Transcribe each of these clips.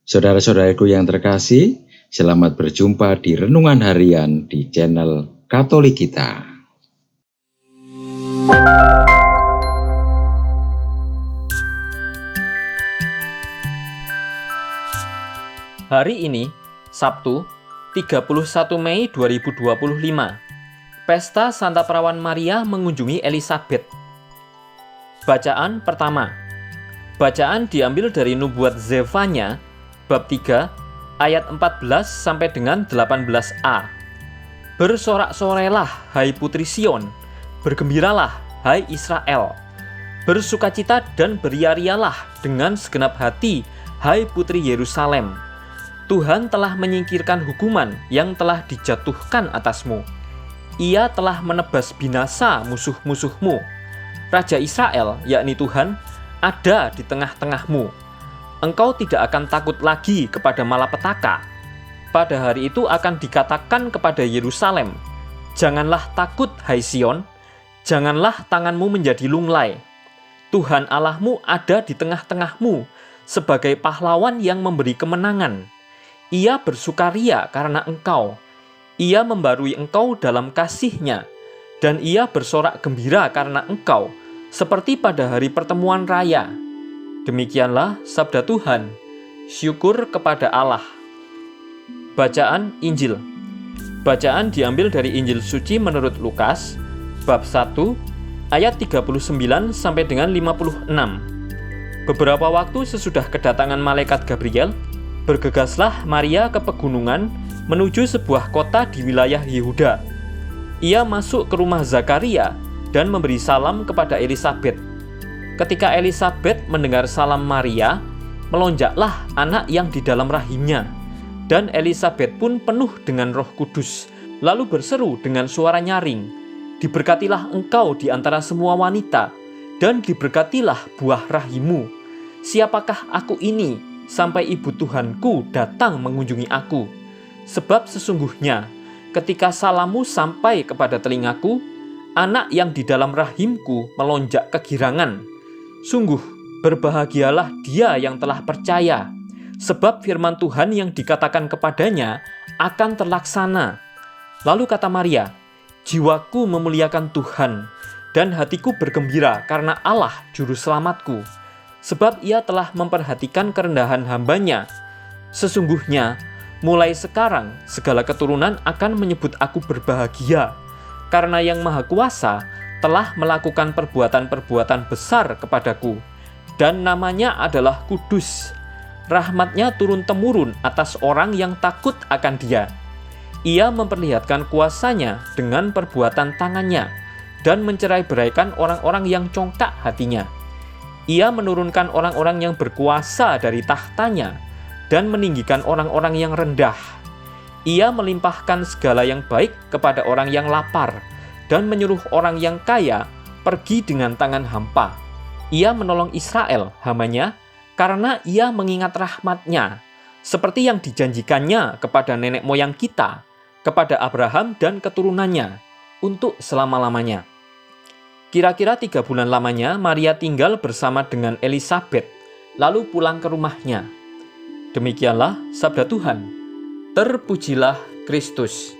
Saudara-saudaraku yang terkasih, selamat berjumpa di Renungan Harian di channel Katolik kita. Hari ini, Sabtu, 31 Mei 2025, Pesta Santa Perawan Maria mengunjungi Elisabet. Bacaan pertama. Bacaan diambil dari Nubuat Zefanya, bab 3, ayat 14 sampai dengan 18a. Bersorak-sorailah, hai putri Sion, bergembiralah, hai Israel. Bersukacita dan beria-rialah dengan segenap hati, hai putri Yerusalem. Tuhan telah menyingkirkan hukuman yang telah dijatuhkan atasmu. Ia telah menebas binasa musuh-musuhmu. Raja Israel, yakni Tuhan, ada di tengah-tengahmu. Engkau tidak akan takut lagi kepada malapetaka. Pada hari itu akan dikatakan kepada Yerusalem, janganlah takut, hai Sion, janganlah tanganmu menjadi lunglai. Tuhan Allahmu ada di tengah-tengahmu sebagai pahlawan yang memberi kemenangan. Ia bersukaria karena engkau. Ia membarui engkau dalam kasih-Nya, dan ia bersorak gembira karena engkau, seperti pada hari pertemuan raya. Demikianlah sabda Tuhan. Syukur kepada Allah. Bacaan Injil. Bacaan diambil dari Injil suci menurut Lukas, bab 1, ayat 39 sampai dengan 56. Beberapa waktu sesudah kedatangan malaikat Gabriel, bergegaslah Maria ke pegunungan menuju sebuah kota di wilayah Yehuda. Ia masuk ke rumah Zakaria dan memberi salam kepada Elisabet. Ketika Elisabet mendengar salam Maria, melonjaklah anak yang di dalam rahimnya, dan Elisabet pun penuh dengan Roh Kudus, lalu berseru dengan suara nyaring, "Diberkatilah engkau di antara semua wanita, dan diberkatilah buah rahimmu. Siapakah aku ini, sampai ibu Tuhanku datang mengunjungi aku? Sebab sesungguhnya, ketika salammu sampai kepada telingaku, anak yang di dalam rahimku melonjak kegirangan. Sungguh, berbahagialah dia yang telah percaya, sebab firman Tuhan yang dikatakan kepadanya akan terlaksana." Lalu kata Maria, "Jiwaku memuliakan Tuhan, dan hatiku bergembira karena Allah Juru Selamatku, sebab ia telah memperhatikan kerendahan hamba-Nya. Sesungguhnya, mulai sekarang segala keturunan akan menyebut aku berbahagia, karena Yang Maha Kuasa telah melakukan perbuatan-perbuatan besar kepadaku, dan namanya adalah kudus. Rahmat-Nya turun-temurun atas orang yang takut akan Dia. Ia memperlihatkan kuasa-Nya dengan perbuatan tangan-Nya, dan mencerai-beraikan orang-orang yang congkak hatinya. Ia menurunkan orang-orang yang berkuasa dari tahtanya, dan meninggikan orang-orang yang rendah. Ia melimpahkan segala yang baik kepada orang yang lapar, dan menyuruh orang yang kaya pergi dengan tangan hampa. Ia menolong Israel, hamba-Nya, karena ia mengingat rahmat-Nya, seperti yang dijanjikannya kepada nenek moyang kita, kepada Abraham dan keturunannya, untuk selama-lamanya." Kira-kira 3 bulan lamanya, Maria tinggal bersama dengan Elisabet, lalu pulang ke rumahnya. Demikianlah sabda Tuhan. Terpujilah Kristus.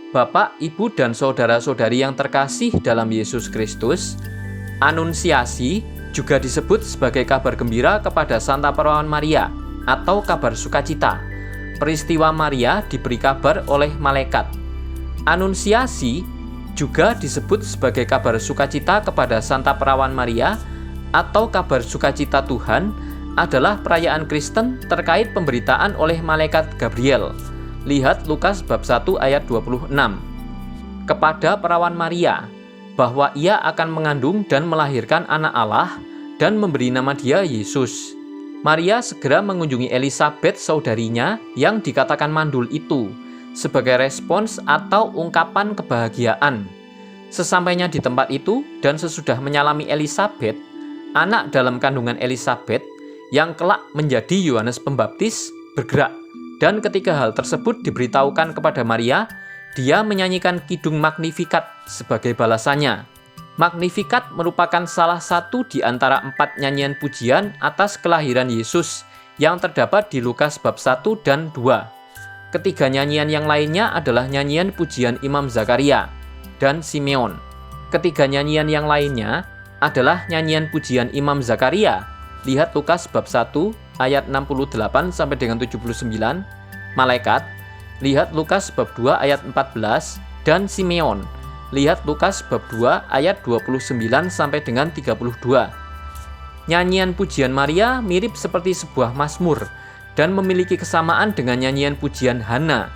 Bapak, Ibu, dan saudara-saudari yang terkasih dalam Yesus Kristus, Anunsiasi juga disebut sebagai kabar gembira kepada Santa Perawan Maria atau kabar sukacita. Peristiwa Maria diberi kabar oleh malaikat. Anunsiasi juga disebut sebagai kabar sukacita kepada Santa Perawan Maria atau kabar sukacita Tuhan adalah perayaan Kristen terkait pemberitaan oleh malaikat Gabriel. Lihat Lukas bab 1 ayat 26. Kepada perawan Maria, bahwa ia akan mengandung dan melahirkan anak Allah dan memberi nama dia Yesus. Maria segera mengunjungi Elisabet saudarinya yang dikatakan mandul itu, sebagai respons atau ungkapan kebahagiaan. Sesampainya di tempat itu dan sesudah menyalami Elisabet, anak dalam kandungan Elisabet yang kelak menjadi Yohanes Pembaptis bergerak. Dan ketika hal tersebut diberitahukan kepada Maria, dia menyanyikan kidung Magnificat sebagai balasannya. Magnificat merupakan salah satu di antara 4 nyanyian pujian atas kelahiran Yesus yang terdapat di Lukas bab 1 dan 2. Ketiga nyanyian yang lainnya adalah nyanyian pujian Imam Zakaria dan Simeon. Ketiga nyanyian yang lainnya adalah nyanyian pujian Imam Zakaria. Lihat Lukas bab 1 ayat 68 sampai dengan 79, malaikat. Lihat Lukas bab 2 ayat 14 dan Simeon. Lihat Lukas bab 2 ayat 29 sampai dengan 32. Nyanyian pujian Maria mirip seperti sebuah mazmur dan memiliki kesamaan dengan nyanyian pujian Hana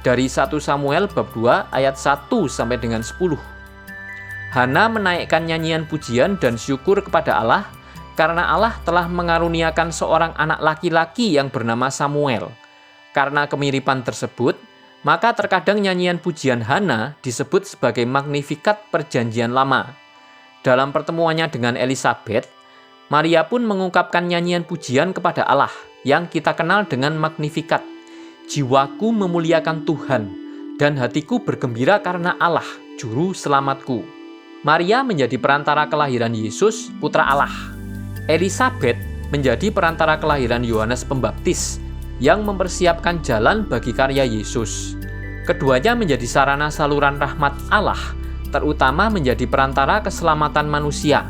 dari 1 Samuel bab 2 ayat 1 sampai dengan 10. Hana menaikkan nyanyian pujian dan syukur kepada Allah karena Allah telah mengaruniakan seorang anak laki-laki yang bernama Samuel. Karena kemiripan tersebut, maka terkadang nyanyian pujian Hana disebut sebagai Magnificat Perjanjian Lama. Dalam pertemuannya dengan Elisabet, Maria pun mengungkapkan nyanyian pujian kepada Allah yang kita kenal dengan Magnificat. Jiwaku memuliakan Tuhan, dan hatiku bergembira karena Allah, Juru Selamatku. Maria menjadi perantara kelahiran Yesus, Putra Allah. Elisabet menjadi perantara kelahiran Yohanes Pembaptis yang mempersiapkan jalan bagi karya Yesus. Keduanya menjadi sarana saluran rahmat Allah, terutama menjadi perantara keselamatan manusia.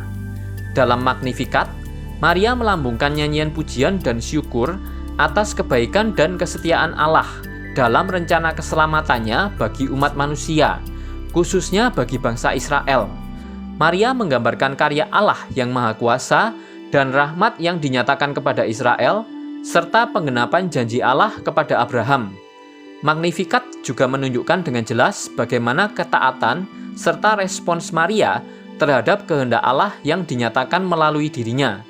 Dalam Magnificat, Maria melambungkan nyanyian pujian dan syukur atas kebaikan dan kesetiaan Allah dalam rencana keselamatannya bagi umat manusia, khususnya bagi bangsa Israel. Maria menggambarkan karya Allah yang Maha Kuasa dan rahmat yang dinyatakan kepada Israel, serta penggenapan janji Allah kepada Abraham. Magnificat juga menunjukkan dengan jelas bagaimana ketaatan serta respons Maria terhadap kehendak Allah yang dinyatakan melalui dirinya.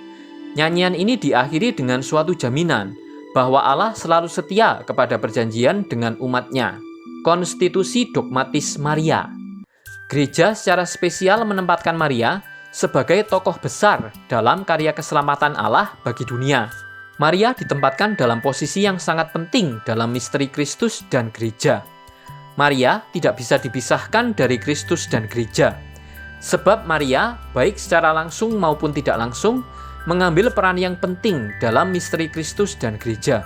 Nyanyian ini diakhiri dengan suatu jaminan bahwa Allah selalu setia kepada perjanjian dengan umatnya. Konstitusi dogmatis Maria. Gereja secara spesial menempatkan Maria sebagai tokoh besar dalam karya keselamatan Allah bagi dunia. Maria ditempatkan dalam posisi yang sangat penting dalam misteri Kristus dan gereja. Maria tidak bisa dipisahkan dari Kristus dan gereja. Sebab Maria, baik secara langsung maupun tidak langsung, mengambil peran yang penting dalam misteri Kristus dan gereja.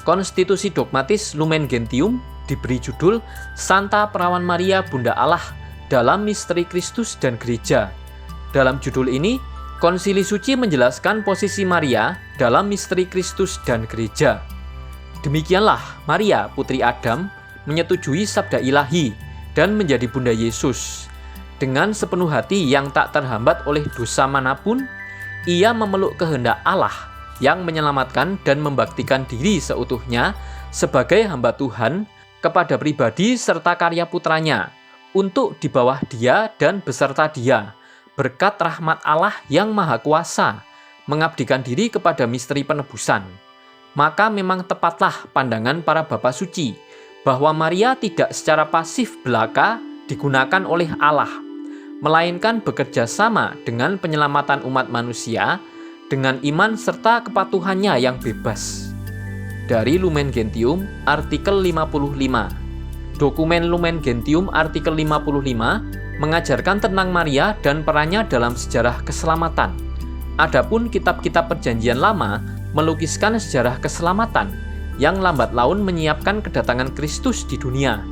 Konstitusi dogmatis Lumen Gentium diberi judul Santa Perawan Maria Bunda Allah dalam misteri Kristus dan gereja. Dalam judul ini, Konsili Suci menjelaskan posisi Maria dalam misteri Kristus dan gereja. Demikianlah Maria, putri Adam, menyetujui sabda ilahi dan menjadi Bunda Yesus. Dengan sepenuh hati yang tak terhambat oleh dosa manapun, ia memeluk kehendak Allah yang menyelamatkan dan membaktikan diri seutuhnya sebagai hamba Tuhan kepada pribadi serta karya putranya, untuk di bawah dia dan beserta dia, berkat rahmat Allah yang Maha Kuasa, mengabdikan diri kepada misteri penebusan. Maka memang tepatlah pandangan para bapa suci, bahwa Maria tidak secara pasif belaka digunakan oleh Allah, melainkan bekerja sama dengan penyelamatan umat manusia, dengan iman serta kepatuhannya yang bebas. Dari Lumen Gentium, artikel 55. Dokumen Lumen Gentium artikel 55 mengajarkan tentang Maria dan perannya dalam sejarah keselamatan. Adapun kitab-kitab Perjanjian Lama melukiskan sejarah keselamatan yang lambat laun menyiapkan kedatangan Kristus di dunia.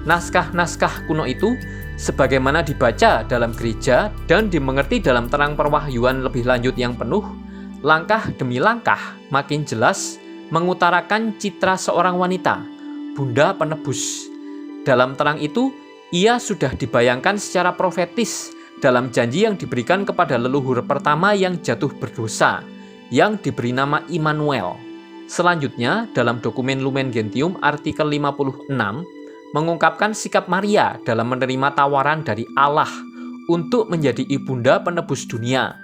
Naskah-naskah kuno itu sebagaimana dibaca dalam gereja dan dimengerti dalam terang perwahyuan lebih lanjut yang penuh, langkah demi langkah makin jelas mengutarakan citra seorang wanita, Bunda Penebus. Dalam terang itu, ia sudah dibayangkan secara profetis dalam janji yang diberikan kepada leluhur pertama yang jatuh berdosa, yang diberi nama Immanuel. Selanjutnya, dalam dokumen Lumen Gentium artikel 56, mengungkapkan sikap Maria dalam menerima tawaran dari Allah untuk menjadi ibunda penebus dunia.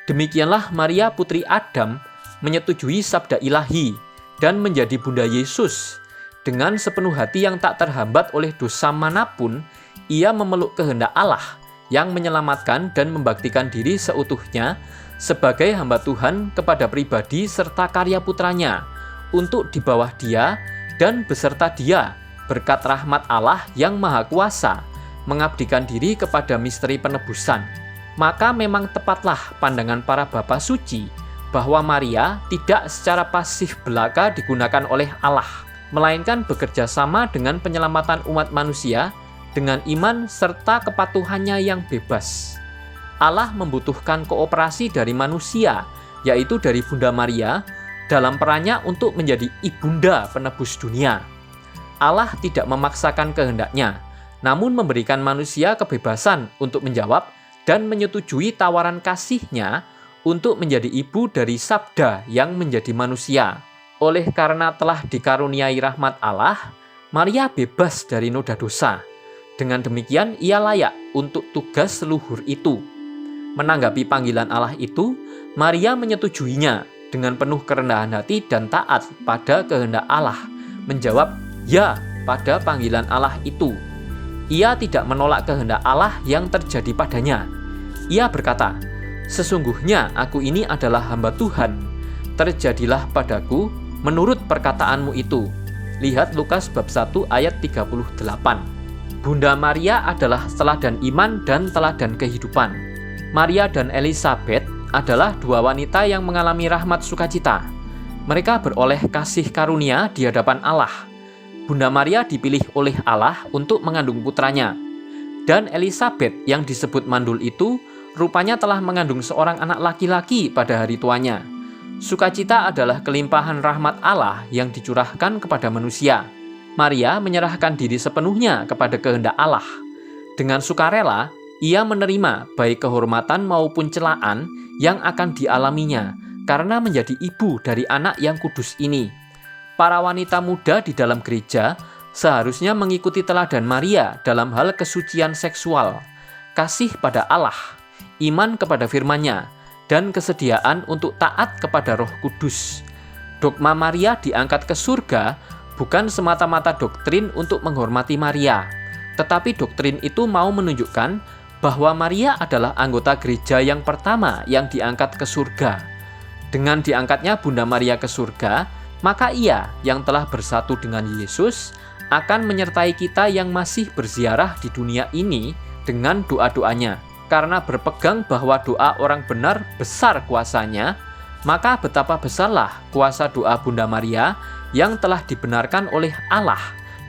Demikianlah Maria putri Adam menyetujui sabda ilahi dan menjadi Bunda Yesus. Dengan sepenuh hati yang tak terhambat oleh dosa manapun, ia memeluk kehendak Allah yang menyelamatkan dan membaktikan diri seutuhnya sebagai hamba Tuhan kepada pribadi serta karya putranya, untuk di bawah dia dan beserta dia, berkat rahmat Allah yang Maha Kuasa, mengabdikan diri kepada misteri penebusan. Maka memang tepatlah pandangan para bapa suci bahwa Maria tidak secara pasif belaka digunakan oleh Allah, melainkan bekerja sama dengan penyelamatan umat manusia dengan iman serta kepatuhannya yang bebas. Allah membutuhkan kooperasi dari manusia, yaitu dari Bunda Maria, dalam perannya untuk menjadi ibunda penebus dunia. Allah tidak memaksakan kehendaknya, namun memberikan manusia kebebasan untuk menjawab dan menyetujui tawaran kasih-Nya untuk menjadi ibu dari Sabda yang menjadi manusia. Oleh karena telah dikaruniai rahmat Allah, Maria bebas dari noda dosa. Dengan demikian, ia layak untuk tugas leluhur itu. Menanggapi panggilan Allah itu, Maria menyetujuinya dengan penuh kerendahan hati dan taat pada kehendak Allah, menjawab ya pada panggilan Allah itu. Ia tidak menolak kehendak Allah yang terjadi padanya. Ia berkata, "Sesungguhnya aku ini adalah hamba Tuhan. Terjadilah padaku menurut perkataanmu itu." Lihat Lukas bab 1 ayat 38. Bunda Maria adalah teladan iman dan teladan kehidupan. Maria dan Elisabet adalah dua wanita yang mengalami rahmat sukacita. Mereka beroleh kasih karunia di hadapan Allah. Bunda Maria dipilih oleh Allah untuk mengandung putranya. Dan Elisabet yang disebut mandul itu rupanya telah mengandung seorang anak laki-laki pada hari tuanya. Sukacita adalah kelimpahan rahmat Allah yang dicurahkan kepada manusia. Maria menyerahkan diri sepenuhnya kepada kehendak Allah. Dengan sukarela, ia menerima baik kehormatan maupun celaan yang akan dialaminya karena menjadi ibu dari anak yang kudus ini. Para wanita muda di dalam gereja seharusnya mengikuti teladan Maria dalam hal kesucian seksual, kasih pada Allah, iman kepada firman-Nya, dan kesediaan untuk taat kepada Roh Kudus. Dogma Maria diangkat ke surga bukan semata-mata doktrin untuk menghormati Maria, tetapi doktrin itu mau menunjukkan bahwa Maria adalah anggota gereja yang pertama yang diangkat ke surga. Dengan diangkatnya Bunda Maria ke surga, maka ia yang telah bersatu dengan Yesus akan menyertai kita yang masih berziarah di dunia ini dengan doa-doanya. Karena berpegang bahwa doa orang benar besar kuasanya, maka betapa besarlah kuasa doa Bunda Maria yang telah dibenarkan oleh Allah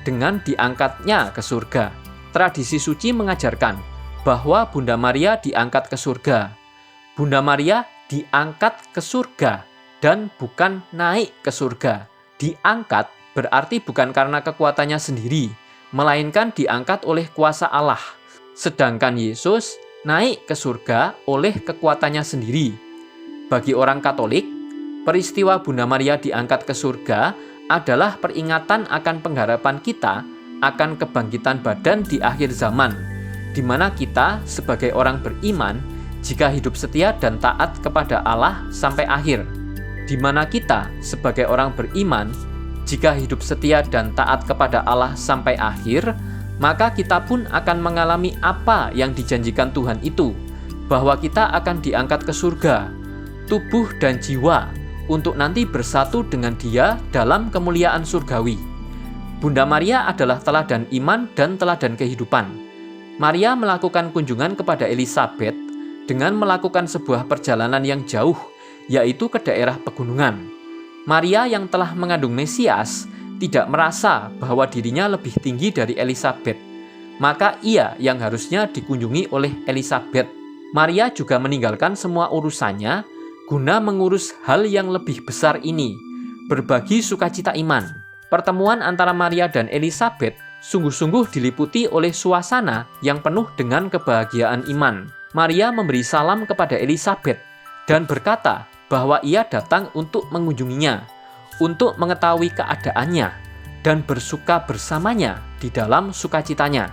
dengan diangkatnya ke surga. Tradisi suci mengajarkan bahwa Bunda Maria diangkat ke surga. Bunda Maria diangkat ke surga dan bukan naik ke surga. Diangkat berarti bukan karena kekuatannya sendiri, melainkan diangkat oleh kuasa Allah. Sedangkan Yesus naik ke surga oleh kekuatannya sendiri. Bagi orang Katolik, peristiwa Bunda Maria diangkat ke surga adalah peringatan akan pengharapan kita akan kebangkitan badan di akhir zaman, di mana kita sebagai orang beriman, jika hidup setia dan taat kepada Allah sampai akhir. Di mana kita sebagai orang beriman, jika hidup setia dan taat kepada Allah sampai akhir, maka kita pun akan mengalami apa yang dijanjikan Tuhan itu, bahwa kita akan diangkat ke surga, tubuh dan jiwa, untuk nanti bersatu dengan Dia dalam kemuliaan surgawi. Bunda Maria adalah teladan iman dan teladan kehidupan. Maria melakukan kunjungan kepada Elisabet dengan melakukan sebuah perjalanan yang jauh, yaitu ke daerah pegunungan. Maria yang telah mengandung Mesias tidak merasa bahwa dirinya lebih tinggi dari Elisabet, maka ia yang harusnya dikunjungi oleh Elisabet. Maria juga meninggalkan semua urusannya guna mengurus hal yang lebih besar ini, berbagi sukacita iman. Pertemuan antara Maria dan Elisabet sungguh-sungguh diliputi oleh suasana yang penuh dengan kebahagiaan iman. Maria memberi salam kepada Elisabet dan berkata bahwa ia datang untuk mengunjunginya, untuk mengetahui keadaannya, dan bersuka bersamanya di dalam sukacitanya.